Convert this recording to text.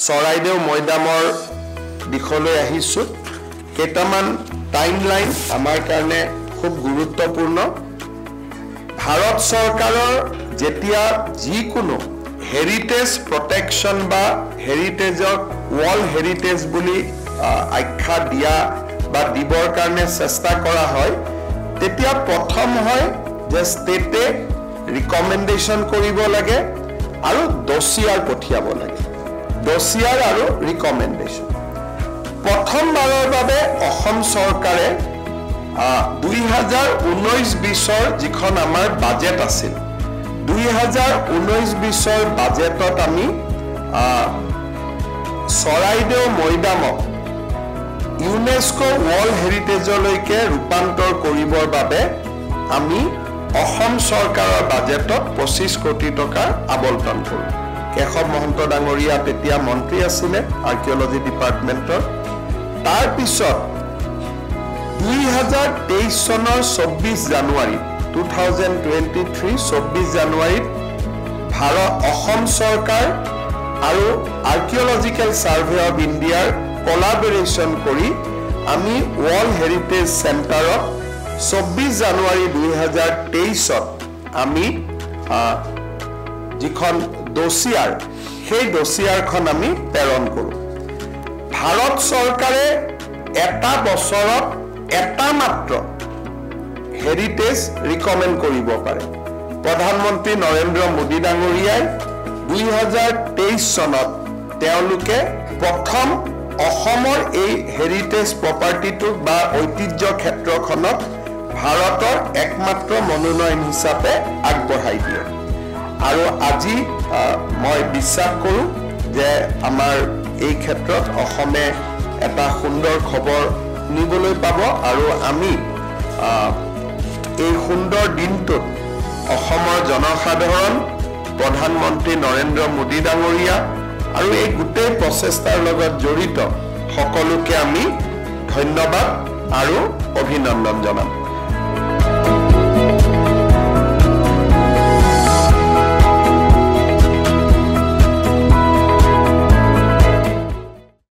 চৰাইদেউ মৈদামৰ দিশলৈ আহিছো কেইটামান টাইমলাইন আমাৰ কাৰণে খুব গুৰুত্বপূৰ্ণ ভাৰত চৰকাৰৰ যেতিয়া যিকোনো হেৰিটেজ প্ৰটেকশ্যন বা হেৰিটেজক ওয়াৰ্ল্ড হেৰিটেজ বুলি আখ্যা দিয়া বা দিবৰ কাৰণে চেষ্টা কৰা হয় তেতিয়া প্ৰথম হয় যে ষ্টেটে ৰিকমেণ্ডেশ্যন কৰিব লাগে আৰু ডছিয়াৰ পঠিয়াব লাগে ডছিয়াৰ আৰু ৰিকমেণ্ডেশ্যন প্ৰথমবাৰৰ বাবে অসম চৰকাৰে 2019-20 যিখন আমাৰ বাজেট আছিল 2019-20 বাজেটত আমি চৰাইদেউ মৈদামক ইউনেস্কো ওয়াৰ্ল্ড হেৰিটেজলৈকে ৰূপান্তৰ কৰিবৰ বাবে আমি অসম চৰকাৰৰ বাজেটত 25 কোটি টকা আবণ্টন কৰোঁ কেশৱ মহন্ত ডাঙৰীয়া তেতিয়া মন্ত্ৰী আছিলে আৰ্কিঅলজি ডিপাৰ্টমেণ্টৰ তাৰ পিছত 2023 চনৰ 24 জানুৱাৰী 2023 24 জানুৱাৰীত অসম চৰকাৰ আৰু আৰ্কিঅলজিকেল সাৰ্ভে অফ ইণ্ডিয়াৰ কোলাবৰেশ্যন কৰি আমি ওয়াৰ্ল্ড হেৰিটেজ চেণ্টাৰত 24 জানুৱাৰী 2023 আমি যিখন ডছিয়াৰ সেই ডছিয়াৰখন আমি প্ৰেৰণ কৰোঁ ভাৰত চৰকাৰে এটা বছৰত এটা মাত্ৰ হেৰিটেজ ৰিকমেণ্ড কৰিব পাৰে প্ৰধানমন্ত্ৰী নৰেন্দ্ৰ মোদী ডাঙৰীয়াই 2023 চনত তেওঁলোকে প্ৰথম অসমৰ এই হেৰিটেজ প্ৰপাৰ্টিটোক বা ঐতিহ্য ক্ষেত্ৰখনক ভাৰতৰ একমাত্ৰ মনোনয়ন হিচাপে আগবঢ়াই দিয়ে আৰু আজি মই বিশ্বাস কৰোঁ যে আমাৰ এই ক্ষেত্ৰত অসমে এটা সুন্দৰ খবৰ শুনিবলৈ পাব আৰু আমি এই সুন্দৰ দিনটোত অসমৰ জনসাধাৰণ প্ৰধানমন্ত্ৰী নৰেন্দ্ৰ মোদী ডাঙৰীয়া আৰু এই গোটেই প্ৰচেষ্টাৰ লগত জড়িত সকলোকে আমি ধন্যবাদ আৰু অভিনন্দন জনাম